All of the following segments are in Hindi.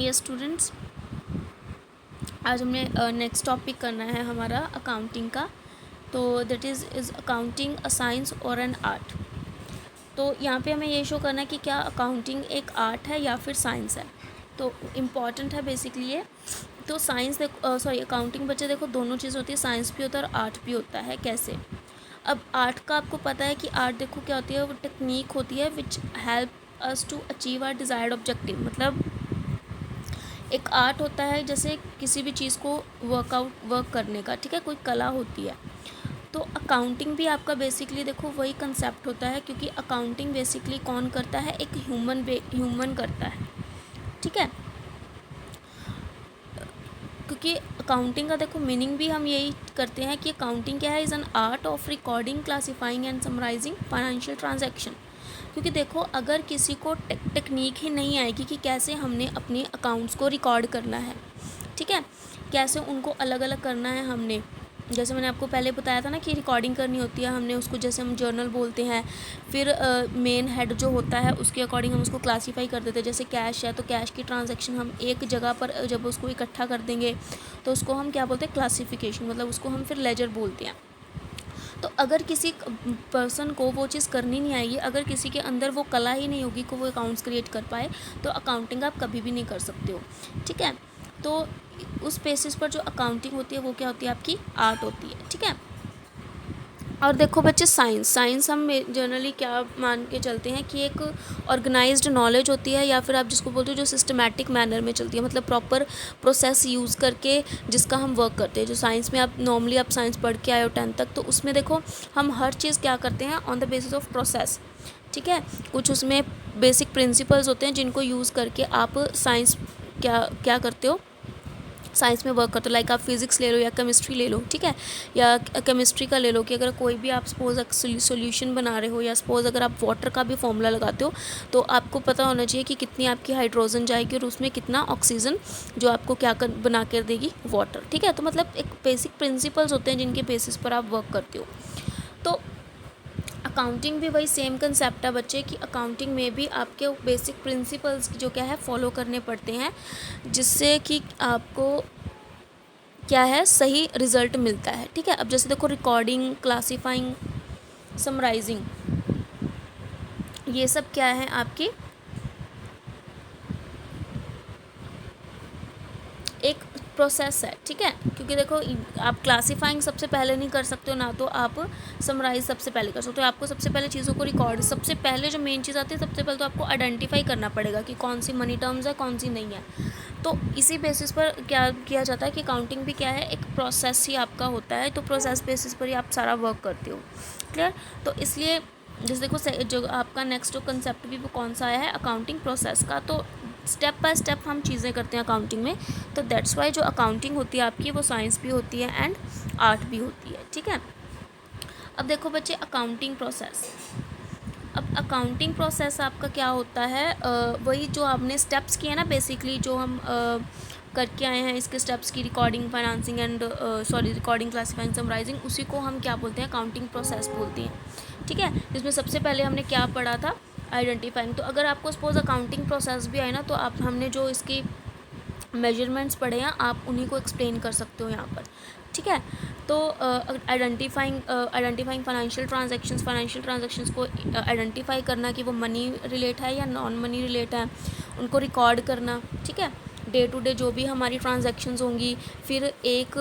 ये स्टूडेंट्स, आज हमने नेक्स्ट टॉपिक करना है हमारा अकाउंटिंग का। तो that is accounting a science और एन आर्ट। तो यहाँ पे हमें ये शो करना है कि क्या अकाउंटिंग एक आर्ट है या फिर साइंस है। तो इम्पॉर्टेंट है बेसिकली ये। तो साइंस देखो, सॉरी अकाउंटिंग बच्चे देखो दोनों चीज़ होती है, साइंस भी होता है और आर्ट भी होता है। कैसे? अब आर्ट का आपको पता है कि आर्ट देखो क्या होती है, वो टेक्निक होती है which help us to achieve our desired objective. मतलब एक आर्ट होता है जैसे किसी भी चीज़ को वर्क करने का, ठीक है, कोई कला होती है। तो अकाउंटिंग भी आपका बेसिकली देखो वही कंसेप्ट होता है, क्योंकि अकाउंटिंग बेसिकली कौन करता है, एक ह्यूमन करता है, ठीक है। क्योंकि अकाउंटिंग का देखो मीनिंग भी हम यही करते हैं कि अकाउंटिंग क्या है, is an art of recording, classifying and summarising financial transaction. क्योंकि देखो अगर किसी को टेक्निक ही नहीं आएगी कि कैसे हमने अपने अकाउंट्स को रिकॉर्ड करना है, ठीक है, कैसे उनको अलग अलग करना है हमने, जैसे मैंने आपको पहले बताया था ना कि रिकॉर्डिंग करनी होती है हमने उसको, जैसे हम जर्नल बोलते हैं। फिर मेन हेड जो होता है उसके अकॉर्डिंग हम उसको क्लासीफाई कर देते हैं। जैसे कैश है तो कैश की ट्रांजैक्शन हम एक जगह पर जब उसको इकट्ठा कर देंगे तो उसको हम क्या बोलते हैं, क्लासिफिकेशन, मतलब उसको हम फिर लेजर बोलते हैं। तो अगर किसी पर्सन को वो चीज़ करनी नहीं आएगी, अगर किसी के अंदर वो कला ही नहीं होगी कि वो अकाउंट्स क्रिएट कर पाए, तो अकाउंटिंग आप कभी भी नहीं कर सकते हो, ठीक है। तो उस बेसिस पर जो अकाउंटिंग होती है वो क्या होती है, आपकी आर्ट होती है, ठीक है। और देखो बच्चे साइंस हम जनरली क्या मान के चलते हैं कि एक ऑर्गेनाइज्ड नॉलेज होती है, या फिर आप जिसको बोलते हो जो सिस्टमैटिक मैनर में चलती है, मतलब प्रॉपर प्रोसेस यूज़ करके जिसका हम वर्क करते हैं। जो साइंस में आप नॉर्मली आप साइंस पढ़ के आए हो 10th तक, तो उसमें देखो हम हर चीज़ क्या करते हैं on the basis of process, ठीक है। कुछ उसमें बेसिक प्रिंसिपल्स होते हैं जिनको यूज़ करके आप साइंस क्या क्या करते हो, साइंस में वर्क करते हो। लाइक आप फिज़िक्स ले लो या केमिस्ट्री ले लो, ठीक है, या केमिस्ट्री का ले लो कि अगर कोई भी आप सपोज सोल्यूशन बना रहे हो, या सपोज अगर आप वाटर का भी फॉर्मूला लगाते हो, तो आपको पता होना चाहिए कि कितनी आपकी हाइड्रोजन जाएगी और उसमें कितना ऑक्सीजन जो आपको क्या बना कर देगी, वाटर, ठीक है। तो मतलब एक बेसिक प्रिंसिपल्स होते हैं जिनके बेसिस पर आप वर्क करते हो। तो अकाउंटिंग भी वही सेम कंसेप्ट है बच्चे, कि अकाउंटिंग में भी आपके बेसिक प्रिंसिपल्स जो क्या है फॉलो करने पड़ते हैं, जिससे कि आपको क्या है सही रिज़ल्ट मिलता है, ठीक है। अब जैसे देखो रिकॉर्डिंग, क्लासीफाइंग, समराइजिंग, ये सब क्या है आपकी एक प्रोसेस है, ठीक है। क्योंकि देखो आप क्लासीफाइंग सबसे पहले नहीं कर सकते हो, ना तो आप समराइज सबसे पहले कर सकते हो। आपको सबसे पहले चीज़ों को रिकॉर्ड, सबसे पहले जो मेन चीज़ आती है, सबसे पहले तो आपको आइडेंटिफाई करना पड़ेगा कि कौन सी मनी टर्म्स है, कौन सी नहीं है। तो इसी बेसिस पर क्या किया जाता है कि अकाउंटिंग भी क्या है, एक प्रोसेस ही आपका होता है। तो प्रोसेस बेसिस पर ही आप सारा वर्क करते हो, क्लियर। तो इसलिए जैसे देखो जो आपका नेक्स्ट जो कंसेप्ट भी वो कौन सा आया है, अकाउंटिंग प्रोसेस का। तो स्टेप बाय स्टेप हम चीज़ें करते हैं अकाउंटिंग में। तो दैट्स वाई जो अकाउंटिंग होती है आपकी वो साइंस भी होती है एंड आर्ट भी होती है, ठीक है। अब देखो बच्चे अकाउंटिंग प्रोसेस, अब अकाउंटिंग प्रोसेस आपका क्या होता है, वही जो आपने स्टेप्स किए ना बेसिकली, जो हम करके आए हैं इसके स्टेप्स की, recording, financing and recording, classifying, summarising, उसी को हम क्या बोलते हैं, अकाउंटिंग प्रोसेस बोलते हैं, ठीक है। जिसमें सबसे पहले हमने क्या पढ़ा था, आइडेंटिफाइंग। तो अगर आपको सपोज अकाउंटिंग प्रोसेस भी आए ना, तो आप हमने जो इसकी मेजरमेंट्स पढ़े हैं आप उन्हीं को एक्सप्लेन कर सकते हो यहाँ पर, ठीक है। तो आइडेंटिफाइंग फाइनेंशियल ट्रांजैक्शंस को आइडेंटिफाई करना कि वो मनी रिलेट है या नॉन मनी रिलेट है, उनको रिकॉर्ड करना, ठीक है। डे टू डे जो भी हमारी ट्रांजैक्शंस होंगी, फिर एक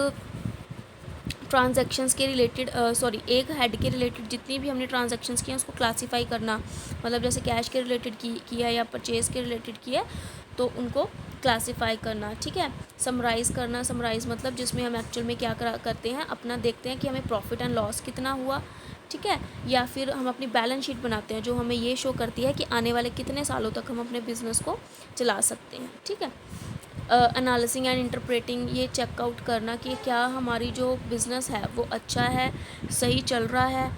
ट्रांजैक्शंस के रिलेटेड एक हेड के रिलेटेड जितनी भी हमने ट्रांजैक्शंस की हैं उसको क्लासीफाई करना, मतलब जैसे कैश के रिलेटेड किया या परचेज़ के रिलेटेड किया तो उनको क्लासीफाई करना, ठीक है। समराइज़ करना, समराइज़ मतलब जिसमें हम एक्चुअल में क्या करते हैं, अपना देखते हैं कि हमें प्रॉफिट एंड लॉस कितना हुआ, ठीक है। या फिर हम अपनी बैलेंस शीट बनाते हैं जो हमें ये शो करती है कि आने वाले कितने सालों तक हम अपने बिज़नेस को चला सकते हैं, ठीक है। एनालिसिंग एंड इंटरप्रेटिंग, ये चेकआउट करना कि क्या हमारी जो बिज़नेस है वो अच्छा है, सही चल रहा है,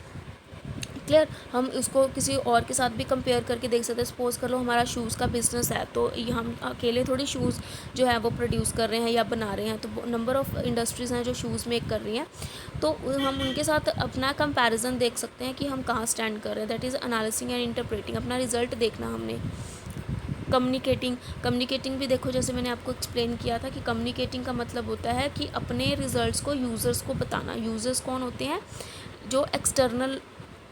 क्लियर। हम इसको किसी और के साथ भी कंपेयर करके देख सकते हैं। सपोज़ कर लो हमारा शूज़ का बिज़नेस है, तो ये हम अकेले थोड़ी शूज़ जो है वो प्रोड्यूस कर रहे हैं या बना रहे हैं, तो नंबर ऑफ़ इंडस्ट्रीज़ हैं जो शूज़ मेक कर रही हैं, तो हम उनके साथ अपना कंपैरिजन देख सकते हैं कि हम कहाँ स्टैंड कर रहे हैं। That is analysing and interpreting, अपना रिज़ल्ट देखना हमने कम्युनिकेटिंग भी देखो, जैसे मैंने आपको एक्सप्लेन किया था कि कम्युनिकेटिंग का मतलब होता है कि अपने रिजल्ट्स को यूज़र्स को बताना। यूज़र्स कौन होते हैं? जो एक्सटर्नल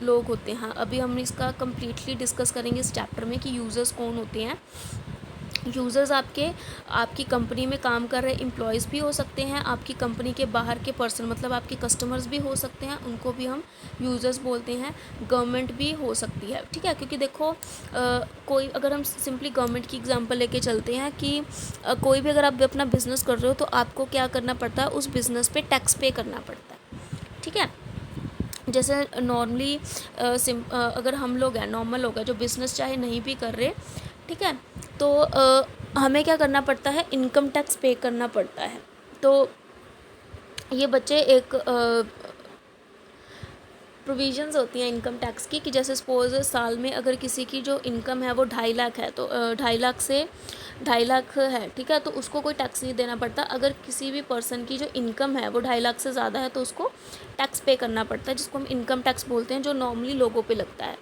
लोग होते हैं। अभी हम इसका कम्प्लीटली डिस्कस करेंगे इस चैप्टर में कि यूज़र्स कौन होते हैं। यूज़र्स आपकी कंपनी में काम कर रहे एम्प्लॉयज़ भी हो सकते हैं, आपकी कंपनी के बाहर के पर्सन मतलब आपके कस्टमर्स भी हो सकते हैं, उनको भी हम यूज़र्स बोलते हैं। गवर्नमेंट भी हो सकती है, ठीक है, क्योंकि देखो कोई अगर हम सिंपली गवर्नमेंट की एग्जांपल लेके चलते हैं कि कोई भी अगर आप अपना बिज़नेस कर रहे हो तो आपको क्या करना पड़ता है, उस बिज़नेस पे टैक्स पे करना पड़ता है, ठीक है। जैसे नॉर्मली अगर हम लोग हैं, नॉर्मल लोग हैं जो बिज़नेस चाहे नहीं भी कर रहे, ठीक है, तो हमें क्या करना पड़ता है, इनकम टैक्स पे करना पड़ता है। तो ये बच्चे एक प्रोविजंस होती हैं इनकम टैक्स की कि जैसे सपोज़ साल में अगर किसी की जो इनकम है वो 2.5 लाख है, तो 2.5 लाख से 2.5 लाख है, ठीक है, तो उसको कोई टैक्स नहीं देना पड़ता। अगर किसी भी पर्सन की जो इनकम है वो 2.5 लाख से ज़्यादा है तो उसको टैक्स पे करना पड़ता है, जिसको हम इनकम टैक्स बोलते हैं, जो नॉर्मली लोगों पे लगता है।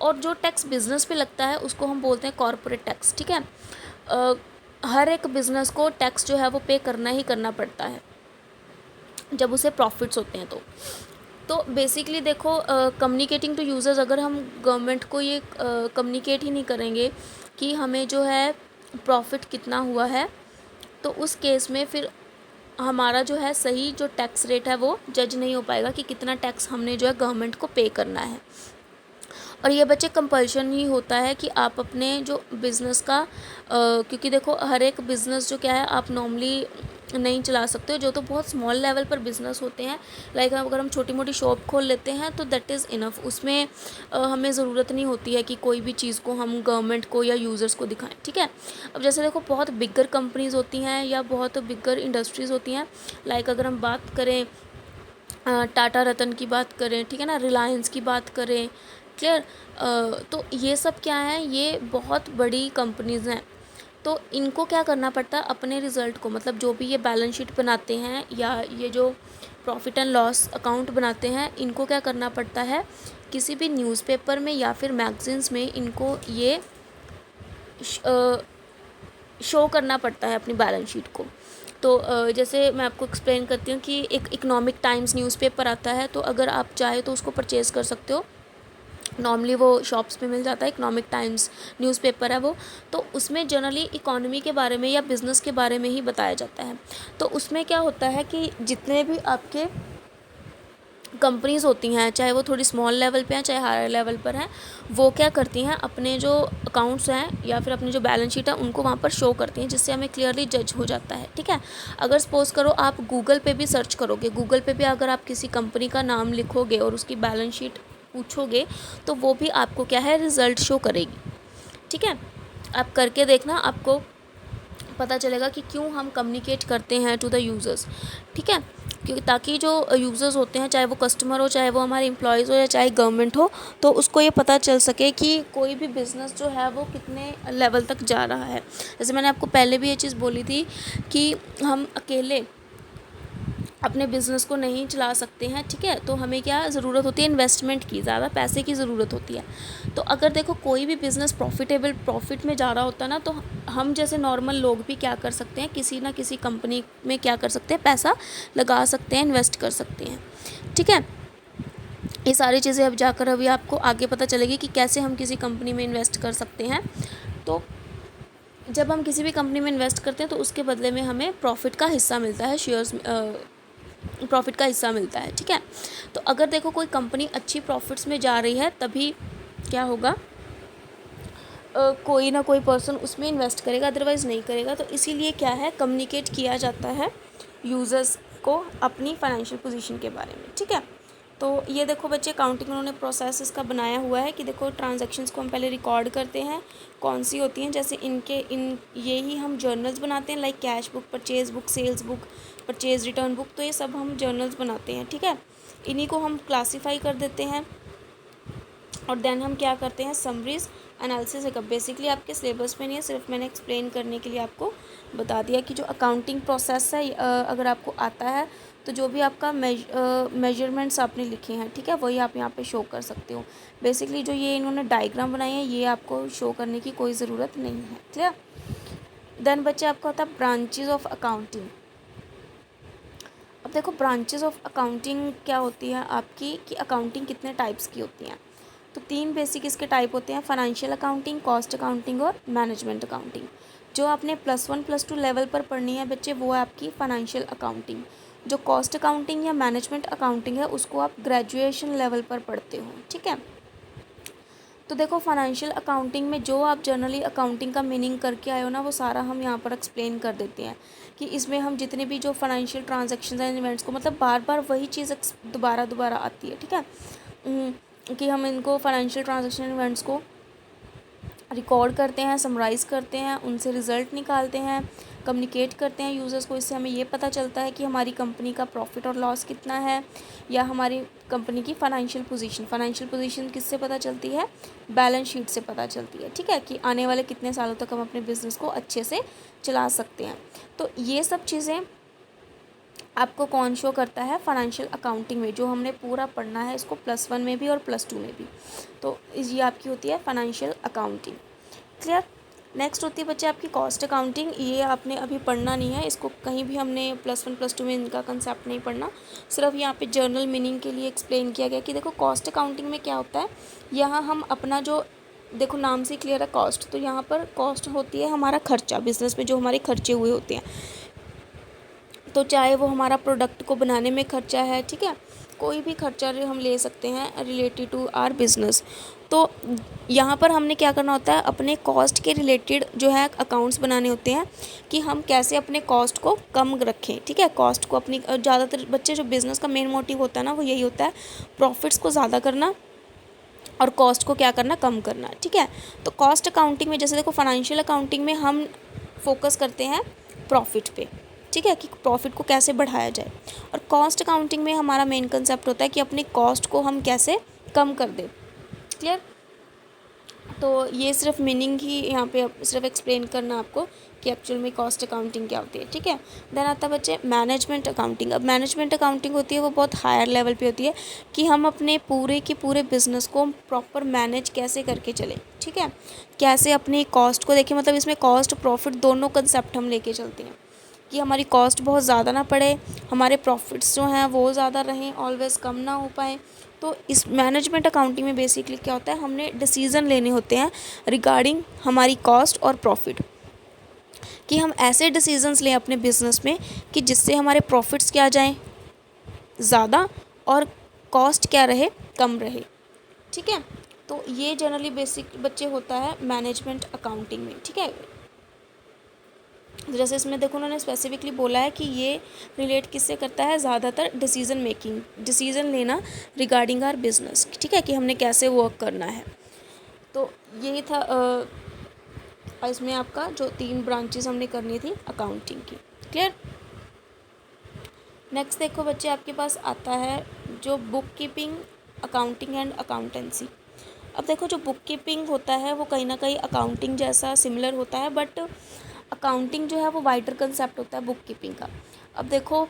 और जो टैक्स बिज़नेस पे लगता है उसको हम बोलते हैं कॉर्पोरेट टैक्स, ठीक है। हर एक बिज़नेस को टैक्स जो है वो पे करना ही करना पड़ता है जब उसे प्रॉफिट्स होते हैं। तो बेसिकली देखो, कम्युनिकेटिंग टू यूज़र्स, अगर हम गवर्नमेंट को ये कम्युनिकेट ही नहीं करेंगे कि हमें जो है प्रॉफिट कितना हुआ है, तो उस केस में फिर हमारा जो है सही जो टैक्स रेट है वो जज नहीं हो पाएगा कि कितना टैक्स हमने जो है गवर्नमेंट को पे करना है। और ये बच्चे कंपल्शन ही होता है कि आप अपने जो बिज़नेस का क्योंकि देखो हर एक बिज़नेस जो क्या है आप नॉर्मली नहीं चला सकते हो, जो तो बहुत स्मॉल लेवल पर बिज़नेस होते हैं, लाइक अगर हम छोटी मोटी शॉप खोल लेते हैं तो दैट इज़ इनफ। उसमें हमें ज़रूरत नहीं होती है कि कोई भी चीज़ को हम गवर्नमेंट को या यूज़र्स को दिखाएं, ठीक है। अब जैसे देखो बहुत बिगर कंपनीज़ होती हैं या बहुत बिगर इंडस्ट्रीज़ होती हैं, लाइक अगर हम बात करें टाटा रतन की बात करें, ठीक है ना, रिलायंस की बात करें, क्लियर। तो ये सब क्या है, ये बहुत बड़ी कंपनीज़ हैं। तो इनको क्या करना पड़ता है, अपने रिज़ल्ट को, मतलब जो भी ये बैलेंस शीट बनाते हैं या ये जो प्रॉफिट एंड लॉस अकाउंट बनाते हैं, इनको क्या करना पड़ता है, किसी भी न्यूज़पेपर में या फिर मैगजीन्स में इनको ये शो करना पड़ता है अपनी बैलेंस शीट को। तो जैसे मैं आपको एक्सप्लेन करती हूँ कि एक इकोनॉमिक टाइम्स न्यूज़पेपर आता है, तो अगर आप चाहे तो उसको परचेज़ कर सकते हो। नॉर्मली वो शॉप्स पे मिल जाता है, इकोनॉमिक टाइम्स न्यूज़पेपर है वो। तो उसमें जनरली इकोनॉमी के बारे में या बिज़नेस के बारे में ही बताया जाता है। तो उसमें क्या होता है कि जितने भी आपके कंपनीज़ होती हैं, चाहे वो थोड़ी स्मॉल लेवल पे हैं चाहे हायर लेवल पर हैं, वो क्या करती हैं, अपने जो अकाउंट्स हैं या फिर अपनी जो बैलेंस शीट है उनको वहाँ पर शो करती हैं, जिससे हमें क्लियरली जज हो जाता है, ठीक है। अगर सपोज़ करो आप गूगल पे भी सर्च करोगे, गूगल पे भी अगर आप किसी कंपनी का नाम लिखोगे और उसकी बैलेंस शीट पूछोगे तो वो भी आपको क्या है, रिज़ल्ट शो करेगी, ठीक है। आप करके देखना, आपको पता चलेगा कि क्यों हम कम्युनिकेट करते हैं टू द यूज़र्स, ठीक है। क्योंकि ताकि जो यूज़र्स होते हैं, चाहे वो कस्टमर हो, चाहे वो हमारे एम्प्लॉयज़ हो या चाहे गवर्नमेंट हो, तो उसको ये पता चल सके कि कोई भी बिज़नेस जो है वो कितने लेवल तक जा रहा है। जैसे मैंने आपको पहले भी ये चीज़ बोली थी कि हम अकेले अपने बिज़नेस को नहीं चला सकते हैं, ठीक है। तो हमें क्या ज़रूरत होती है, इन्वेस्टमेंट की, ज़्यादा पैसे की ज़रूरत होती है। तो अगर देखो कोई भी बिज़नेस प्रॉफिट में जा रहा होता है ना, तो हम जैसे नॉर्मल लोग भी क्या कर सकते हैं, किसी ना किसी कंपनी में क्या कर सकते हैं, पैसा लगा सकते हैं, इन्वेस्ट कर सकते हैं, ठीक है। ये सारी चीज़ें अब जाकर अभी आपको आगे पता चलेगी कि कैसे हम किसी कंपनी में इन्वेस्ट कर सकते हैं। तो जब हम किसी भी कंपनी में इन्वेस्ट करते हैं तो उसके बदले में हमें प्रॉफिट का हिस्सा मिलता है, शेयर्स प्रॉफिट का हिस्सा मिलता है, ठीक है। तो अगर देखो कोई कंपनी अच्छी प्रॉफिट्स में जा रही है तभी क्या होगा, कोई ना कोई पर्सन उसमें इन्वेस्ट करेगा, अदरवाइज़ नहीं करेगा। तो इसीलिए क्या है, कम्युनिकेट किया जाता है यूज़र्स को अपनी फाइनेंशियल पोजीशन के बारे में, ठीक है। तो ये देखो बच्चे, काउंटिंग उन्होंने प्रोसेस इसका बनाया हुआ है कि देखो ट्रांजैक्शंस को हम पहले रिकॉर्ड करते हैं, कौन सी होती हैं, जैसे ये ही हम जर्नल्स बनाते हैं, like cash book, purchase book, sales book, purchase return book, तो ये सब हम जर्नल्स बनाते हैं, ठीक है। इन्हीं को हम क्लासीफाई कर देते हैं और देन हम क्या करते हैं, समरीज़ एनालिसिस है। बेसिकली आपके सिलेबस में नहीं है, सिर्फ मैंने एक्सप्लेन करने के लिए आपको बता दिया कि जो अकाउंटिंग प्रोसेस है अगर आपको आता है तो जो भी आपका मेजरमेंट्स आपने लिखे हैं, ठीक है, वही आप यहाँ पे शो कर सकते हो। बेसिकली जो ये इन्होंने डायग्राम बनाई है ये आपको शो करने की कोई ज़रूरत नहीं है। क्लियर। देन बच्चे आपका होता है ब्रांचेज ऑफ अकाउंटिंग। अब देखो ब्रांचेज ऑफ अकाउंटिंग क्या होती है आपकी, कि अकाउंटिंग कितने टाइप्स की होती हैं। तो 3 बेसिक इसके टाइप होते हैं, फाइनेंशियल अकाउंटिंग, कॉस्ट अकाउंटिंग और मैनेजमेंट अकाउंटिंग। जो आपने +1 +2 लेवल पर पढ़नी है बच्चे वो है आपकी फाइनेंशियल अकाउंटिंग। जो कॉस्ट अकाउंटिंग या मैनेजमेंट अकाउंटिंग है उसको आप ग्रेजुएशन लेवल पर पढ़ते हो, ठीक है। तो देखो फाइनेंशियल अकाउंटिंग में जो आप जनरली अकाउंटिंग का मीनिंग करके आए हो ना वो सारा हम यहाँ पर एक्सप्लेन कर देते हैं, कि इसमें हम जितने भी जो फाइनेंशियल ट्रांजैक्शंस एंड इवेंट्स को, मतलब बार बार वही चीज़ दोबारा आती है, ठीक है, कि हम इनको फाइनेंशियल ट्रांजैक्शन इवेंट्स को रिकॉर्ड करते हैं, समराइज़ करते हैं, उनसे रिज़ल्ट निकालते हैं, कम्युनिकेट करते हैं यूज़र्स को। इससे हमें ये पता चलता है कि हमारी कंपनी का प्रॉफिट और लॉस कितना है, या हमारी कंपनी की फाइनेंशियल पोजीशन किससे पता चलती है, बैलेंस शीट से पता चलती है, ठीक है, कि आने वाले कितने सालों तक हम अपने बिज़नेस को अच्छे से चला सकते हैं। तो ये सब चीज़ें आपको कौन शो करता है, फाइनेंशियल अकाउंटिंग में, जो हमने पूरा पढ़ना है इसको +1 में भी और +2 में भी। तो ये आपकी होती है फाइनेंशियल अकाउंटिंग। क्लियर। नेक्स्ट होती है बच्चे आपकी कॉस्ट अकाउंटिंग। ये आपने अभी पढ़ना नहीं है, इसको कहीं भी हमने +1 +2 में इनका कंसेप्ट नहीं पढ़ना, सिर्फ यहाँ पे जर्नल मीनिंग के लिए एक्सप्लेन किया गया कि देखो कॉस्ट अकाउंटिंग में क्या होता है। यहाँ हम अपना जो, देखो नाम से क्लियर है कॉस्ट, तो यहाँ पर कॉस्ट होती है हमारा खर्चा, बिजनेस में जो हमारे खर्चे हुए होते हैं, तो चाहे वो हमारा प्रोडक्ट को बनाने में खर्चा है, ठीक है, कोई भी खर्चा हम ले सकते हैं रिलेटेड टू आर बिज़नेस। तो यहाँ पर हमने क्या करना होता है, अपने कॉस्ट के रिलेटेड जो है अकाउंट्स बनाने होते हैं, कि हम कैसे अपने कॉस्ट को कम रखें, ठीक है, कॉस्ट को अपनी, ज़्यादातर बच्चे जो बिज़नेस का मेन मोटिव होता है ना वो यही होता है, प्रॉफिट्स को ज़्यादा करना और कॉस्ट को क्या करना, कम करना, ठीक है। तो कॉस्ट अकाउंटिंग में जैसे देखो फाइनेंशियल अकाउंटिंग में हम फोकस करते हैं प्रॉफिट पे, ठीक है, कि प्रॉफिट को कैसे बढ़ाया जाए, और कॉस्ट अकाउंटिंग में हमारा मेन कंसेप्ट होता है कि अपनी कॉस्ट को हम कैसे कम कर दें। क्लियर। तो ये सिर्फ मीनिंग ही यहाँ पे सिर्फ एक्सप्लेन करना आपको कि एक्चुअल में कॉस्ट अकाउंटिंग क्या होती है, ठीक है। देन आता है बच्चे मैनेजमेंट अकाउंटिंग। अब मैनेजमेंट अकाउंटिंग होती है वो बहुत हायर लेवल पे होती है, कि हम अपने पूरे के पूरे बिज़नेस को प्रॉपर मैनेज कैसे करके चलें, ठीक है, कैसे अपनी कॉस्ट को देखें, मतलब इसमें कॉस्ट प्रॉफिट दोनों कंसेप्ट हम लेके चलते हैं, कि हमारी कॉस्ट बहुत ज़्यादा ना पड़े, हमारे प्रॉफिट्स जो हैं वो ज़्यादा रहें, ऑलवेज़ कम ना हो पाए। तो इस मैनेजमेंट अकाउंटिंग में बेसिकली क्या होता है, हमने डिसीज़न लेने होते हैं रिगार्डिंग हमारी कॉस्ट और प्रॉफिट, कि हम ऐसे डिसीजंस लें अपने बिज़नेस में कि जिससे हमारे प्रॉफिट्स क्या जाएं ज़्यादा और कॉस्ट क्या रहे, कम रहे, ठीक है। तो ये जनरली बेसिक बच्चे होता है मैनेजमेंट अकाउंटिंग में, ठीक है। जैसे इसमें देखो उन्होंने स्पेसिफिकली बोला है कि ये रिलेट किससे करता है, ज़्यादातर डिसीज़न मेकिंग, डिसीज़न लेना रिगार्डिंग आर बिज़नेस, ठीक है, कि हमने कैसे वर्क करना है। तो यही था इसमें आपका जो 3 ब्रांचेस हमने करनी थी अकाउंटिंग की। क्लियर। नेक्स्ट देखो बच्चे आपके पास आता है जो book keeping, accounting and accountancy. अब देखो जो बुक कीपिंग होता है वो कहीं ना कहीं अकाउंटिंग जैसा सिमिलर होता है, बट अकाउंटिंग जो है वो वाइडर कंसेप्ट होता है बुक कीपिंग का। अब देखो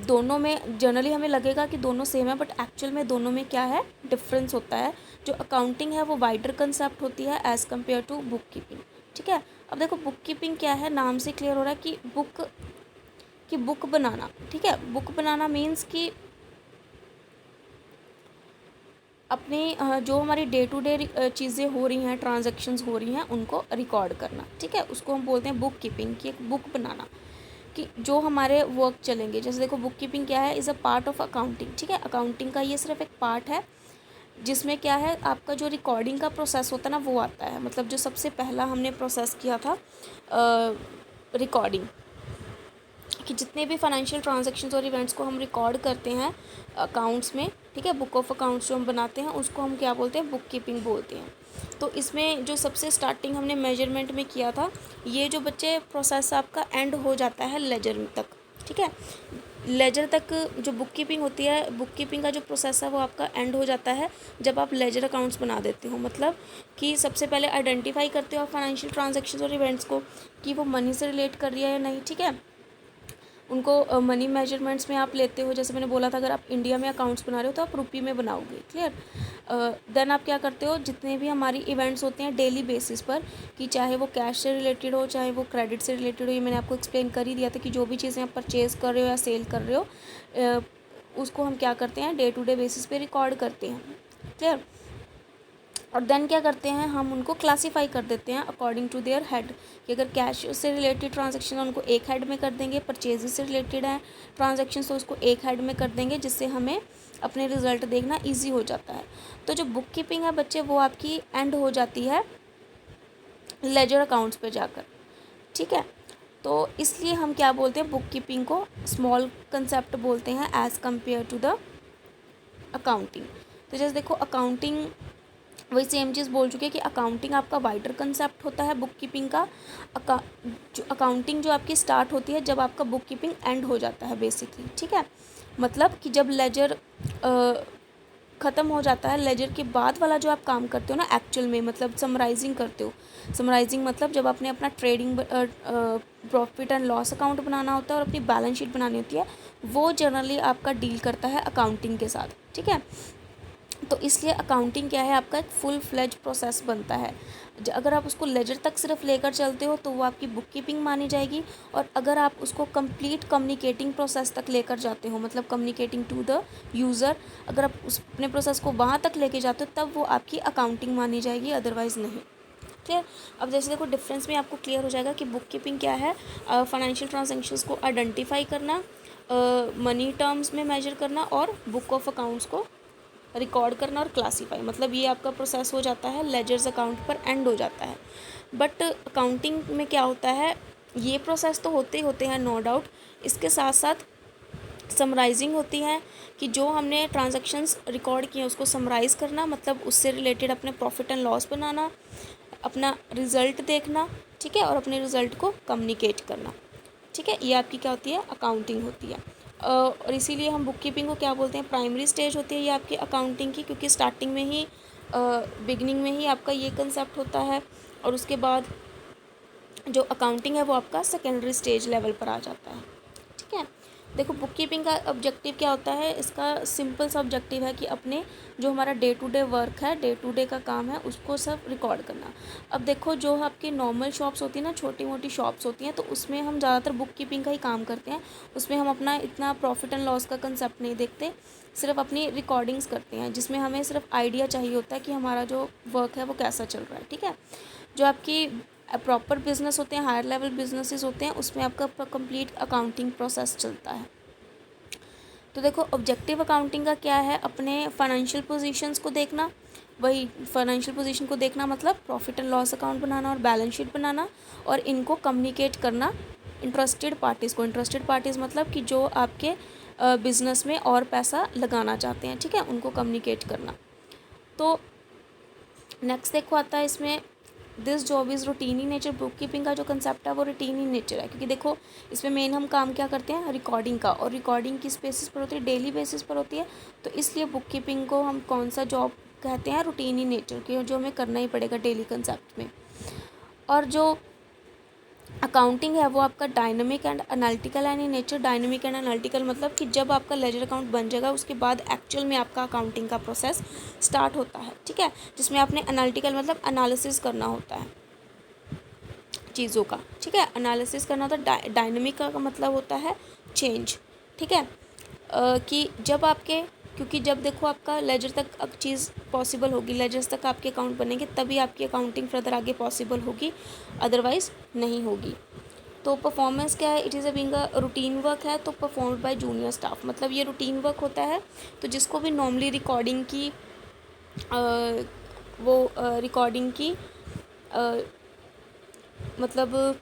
दोनों में जनरली हमें लगेगा कि दोनों सेम है, बट एक्चुअल में दोनों में क्या है, डिफरेंस होता है। जो अकाउंटिंग है वो वाइडर कंसेप्ट होती है as compare to book keeping, ठीक है। अब देखो बुक कीपिंग क्या है, नाम से क्लियर हो रहा है कि बुक बनाना, ठीक है। बुक बनाना मीन्स कि अपनी जो हमारी डे टू डे चीज़ें हो रही हैं, ट्रांजैक्शंस हो रही हैं, उनको रिकॉर्ड करना, ठीक है, उसको हम बोलते हैं बुक कीपिंग, की एक बुक बनाना, कि जो हमारे वर्क चलेंगे। जैसे देखो बुक कीपिंग क्या है, is a part of accounting, ठीक है। अकाउंटिंग का ये सिर्फ एक पार्ट है जिसमें क्या है, आपका जो रिकॉर्डिंग का प्रोसेस होता है ना वो आता है। मतलब जो सबसे पहला हमने प्रोसेस किया था रिकॉर्डिंग, कि जितने भी फाइनेंशियल ट्रांजैक्शंस और इवेंट्स को हम रिकॉर्ड करते हैं अकाउंट्स में, ठीक है, बुक ऑफ अकाउंट्स जो हम बनाते हैं उसको हम क्या बोलते हैं, बुक कीपिंग बोलते हैं। तो इसमें जो सबसे स्टार्टिंग हमने मेजरमेंट में किया था, ये जो बच्चे प्रोसेस आपका एंड हो जाता है लेजर तक, ठीक है। लेजर तक जो बुक कीपिंग होती है, बुक कीपिंग का जो प्रोसेस है वो आपका एंड हो जाता है जब आप लेजर अकाउंट्स बना देते हो। मतलब कि सबसे पहले आइडेंटिफाई करते हो आप फाइनेंशियल ट्रांजैक्शंस और इवेंट्स को कि वो मनी से रिलेट कर रही है या नहीं, ठीक है। उनको मनी मेजरमेंट्स में आप लेते हो, जैसे मैंने बोला था अगर आप इंडिया में अकाउंट्स बना रहे हो तो आप रुपये में बनाओगे, क्लियर। देन आप क्या करते हो, जितने भी हमारी इवेंट्स होते हैं डेली बेसिस पर, कि चाहे वो कैश से रिलेटेड हो चाहे वो क्रेडिट से रिलेटेड हो, ये मैंने आपको एक्सप्लेन कर ही दिया था कि जो भी चीज़ें आप परचेज़ कर रहे हो या सेल कर रहे हो उसको हम क्या करते हैं, डे टू डे बेसिस पे रिकॉर्ड करते हैं, क्लियर। और देन क्या करते हैं, हम उनको क्लासीफाई कर देते हैं अकॉर्डिंग टू देयर हेड, कि अगर कैश से रिलेटेड ट्रांजैक्शन है उनको एक हेड में कर देंगे, परचेजेस से रिलेटेड है ट्रांजैक्शन तो उसको एक हेड में कर देंगे, जिससे हमें अपने रिजल्ट देखना इजी हो जाता है। तो जो बुक कीपिंग है बच्चे वो आपकी एंड हो जाती है लेजर अकाउंट्स पे जाकर, ठीक है। तो इसलिए हम क्या बोलते हैं, बुक कीपिंग को स्मॉल कंसेप्ट बोलते हैं as compare to the accounting. तो जैसे देखो अकाउंटिंग वही सेम चीज़ बोल चुके हैं कि अकाउंटिंग आपका वाइडर कंसेप्ट होता है बुक कीपिंग का। जो अकाउंटिंग जो आपकी स्टार्ट होती है जब आपका बुक कीपिंग एंड हो जाता है बेसिकली, ठीक है। मतलब कि जब लेजर ख़त्म हो जाता है, लेजर के बाद वाला जो आप काम करते हो ना एक्चुअल में, मतलब समराइजिंग करते हो। समराइजिंग मतलब जब आपने अपना trading profit and loss account बनाना होता है और अपनी बैलेंस शीट बनानी होती है, वो जनरली आपका डील करता है अकाउंटिंग के साथ, ठीक है। तो इसलिए अकाउंटिंग क्या है, आपका एक फुल फ्लेज प्रोसेस बनता है। अगर आप उसको लेजर तक सिर्फ लेकर चलते हो तो वो आपकी बुक कीपिंग मानी जाएगी, और अगर आप उसको कंप्लीट कम्युनिकेटिंग प्रोसेस तक लेकर जाते हो, मतलब कम्युनिकेटिंग टू द यूज़र, अगर आप उस अपने प्रोसेस को वहाँ तक लेके जाते हो तब वो आपकी अकाउंटिंग मानी जाएगी, अदरवाइज़ नहीं, क्लियर। अब जैसे देखो डिफरेंस में आपको क्लियर हो जाएगा कि बुक कीपिंग क्या है, फाइनेंशियल ट्रांजेक्शन्स को आइडेंटिफाई करना, मनी टर्म्स में मेजर करना और बुक ऑफ अकाउंट्स को रिकॉर्ड करना और क्लासीफाई, मतलब ये आपका प्रोसेस हो जाता है लेजर्स अकाउंट पर एंड हो जाता है। बट अकाउंटिंग में क्या होता है, ये प्रोसेस तो होते ही होते हैं नो डाउट, इसके साथ साथ समराइजिंग होती है कि जो हमने ट्रांजैक्शंस रिकॉर्ड किए उसको समराइज़ करना, मतलब उससे रिलेटेड अपने प्रॉफिट एंड लॉस बनाना, अपना रिज़ल्ट देखना, ठीक है, और अपने रिज़ल्ट को कम्युनिकेट करना, ठीक है। ये आपकी क्या होती है, अकाउंटिंग होती है। और इसीलिए हम बुक कीपिंग को क्या बोलते हैं, प्राइमरी स्टेज होती है ये आपकी अकाउंटिंग की, क्योंकि स्टार्टिंग में ही बिगनिंग में ही आपका ये कंसेप्ट होता है, और उसके बाद जो अकाउंटिंग है वो आपका सेकेंडरी स्टेज लेवल पर आ जाता है, ठीक है। देखो बुक कीपिंग का ऑब्जेक्टिव क्या होता है, इसका सिंपल सा ऑब्जेक्टिव है कि अपने जो हमारा डे टू डे वर्क है, डे टू डे का काम है, उसको सब रिकॉर्ड करना। अब देखो जो आपकी नॉर्मल शॉप्स होती है ना, छोटी मोटी शॉप्स होती हैं, तो उसमें हम ज़्यादातर बुक कीपिंग का ही काम करते हैं। उसमें हम अपना इतना प्रॉफिट एंड लॉस का कंसेप्ट नहीं देखते, सिर्फ अपनी रिकॉर्डिंग्स करते हैं, जिसमें हमें सिर्फ आइडिया चाहिए होता है कि हमारा जो वर्क है वो कैसा चल रहा है, ठीक है। जो आपकी प्रॉपर बिजनेस होते हैं, हायर लेवल बिजनेसेस होते हैं, उसमें आपका कंप्लीट अकाउंटिंग प्रोसेस चलता है। तो देखो ऑब्जेक्टिव अकाउंटिंग का क्या है, अपने फाइनेंशियल पोजीशंस को देखना, वही फाइनेंशियल पोजीशन को देखना मतलब प्रॉफिट एंड लॉस अकाउंट बनाना और बैलेंस शीट बनाना, और इनको कम्युनिकेट करना इंटरेस्टेड पार्टीज़ को। इंटरेस्टेड पार्टीज़ मतलब कि जो आपके बिज़नेस में और पैसा लगाना चाहते हैं, ठीक है, उनको कम्युनिकेट करना। तो नेक्स्ट देखो आता है इसमें, this job is routine in nature. Book keeping का जो कंसेप्ट है वो रूटीन इन नेचर है, क्योंकि देखो इसमें मेन हम काम क्या करते हैं, रिकॉर्डिंग का, और रिकॉर्डिंग किस बेसिस पर होती है, डेली बेसिस पर होती है। तो इसलिए बुक कीपिंग को हम कौन सा जॉब कहते हैं, रूटीन इन नेचर की, जो हमें करना ही पड़ेगा डेली कंसेप्ट में। और जो अकाउंटिंग है वो आपका डायनामिक एंड एनालिटिकल है in nature. Dynamic and analytical मतलब कि जब आपका लेजर अकाउंट बन जाएगा उसके बाद एक्चुअल में आपका अकाउंटिंग का प्रोसेस स्टार्ट होता है, ठीक है, जिसमें आपने एनालिटिकल मतलब एनालिसिस करना होता है चीज़ों का, ठीक है, एनालिसिस करना होता है। डायनामिक का मतलब होता है चेंज, ठीक है, कि जब आपके, क्योंकि जब देखो आपका लेजर तक अब चीज़ पॉसिबल होगी, लेजर्स तक आपके अकाउंट बनेंगे तभी आपकी अकाउंटिंग फर्दर आगे पॉसिबल होगी, अदरवाइज़ नहीं होगी। तो परफॉर्मेंस क्या है, it is a being a routine work है, तो परफॉर्म्ड बाय जूनियर स्टाफ, मतलब ये रूटीन वर्क होता है। तो जिसको भी नॉर्मली रिकॉर्डिंग की रिकॉर्डिंग की मतलब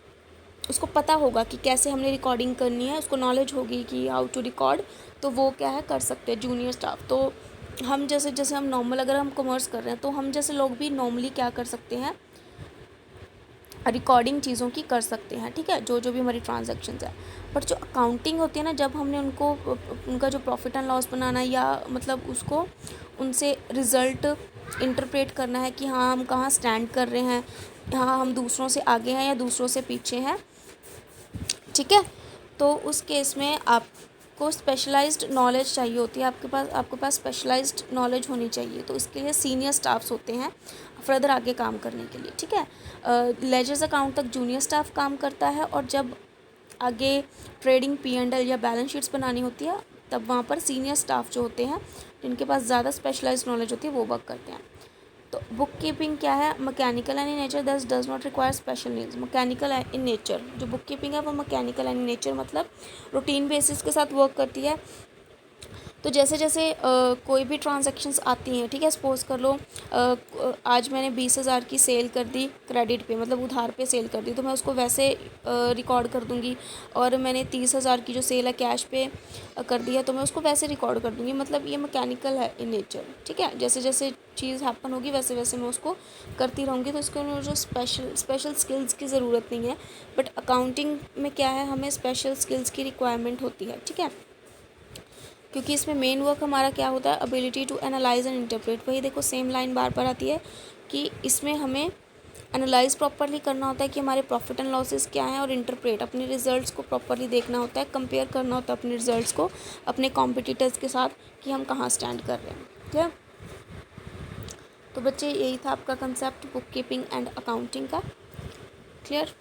उसको पता होगा कि कैसे हमने रिकॉर्डिंग करनी है, उसको नॉलेज होगी कि हाउ टू रिकॉर्ड, तो वो क्या है कर सकते हैं जूनियर स्टाफ। तो हम जैसे जैसे हम नॉर्मल, अगर हम कॉमर्स कर रहे हैं तो हम जैसे लोग भी नॉर्मली क्या कर सकते हैं, रिकॉर्डिंग चीज़ों की कर सकते हैं, ठीक है, जो जो भी हमारी ट्रांजैक्शंस है। बट जो अकाउंटिंग होती है ना, जब हमने उनको उनका जो प्रॉफिट एंड लॉस बनाना है या मतलब उसको उनसे रिज़ल्ट इंटरप्रेट करना है कि हाँ हम कहाँ स्टैंड कर रहे हैं, हाँ हम दूसरों से आगे हैं या दूसरों से पीछे हैं, ठीक है। तो उस केस में आपको स्पेशलाइज्ड नॉलेज चाहिए होती है, आपके पास स्पेशलाइज्ड नॉलेज होनी चाहिए। तो इसके लिए सीनियर स्टाफ्स होते हैं फर्दर आगे काम करने के लिए, ठीक है। लेजर्स अकाउंट तक जूनियर स्टाफ काम करता है, और जब आगे ट्रेडिंग P&L या बैलेंस शीट्स बनानी होती है तब वहाँ पर सीनियर स्टाफ जो होते हैं जिनके पास ज़्यादा स्पेशलाइज्ड नॉलेज होती है वो वर्क करते हैं। तो बुक कीपिंग क्या है, मैकेनिकल एंड इन नेचर, दस does not require special needs. Mechanical in nature, जो बुक कीपिंग है वो मैकेनिकल एंड इन नेचर मतलब रूटीन बेसिस के साथ वर्क करती है। तो जैसे जैसे कोई भी ट्रांजैक्शंस आती हैं, ठीक है, सपोज़ कर लो आज मैंने 20,000 की सेल कर दी क्रेडिट पे, मतलब उधार पे सेल कर दी, तो मैं उसको वैसे रिकॉर्ड कर दूँगी। और मैंने 30,000 की जो सेल है कैश पे कर दी है, तो मैं उसको वैसे रिकॉर्ड कर दूँगी। मतलब ये मैकेनिकल है इन नेचर, ठीक है। जैसे जैसे चीज़ हैपन होगी वैसे वैसे मैं उसको करती रहूँगी। तो इसके लिए मुझे स्पेशल स्किल्स की ज़रूरत नहीं है। बट अकाउंटिंग में क्या है, हमें स्पेशल स्किल्स की रिक्वायरमेंट होती है, ठीक है, क्योंकि इसमें मेन वर्क हमारा क्या होता है, ability to analyse and interpret. वही देखो सेम लाइन बार बार आती है कि इसमें हमें एनालाइज प्रॉपरली करना होता है कि हमारे प्रॉफिट एंड लॉसेस क्या हैं, और इंटरप्रेट अपने रिजल्ट्स को प्रॉपरली देखना होता है, कंपेयर करना होता है अपने रिजल्ट्स को अपने कॉम्पिटिटर्स के साथ कि हम कहाँ स्टैंड कर रहे हैं, ठीक है। तो बच्चे यही था आपका concept book keeping and accounting का। क्लियर।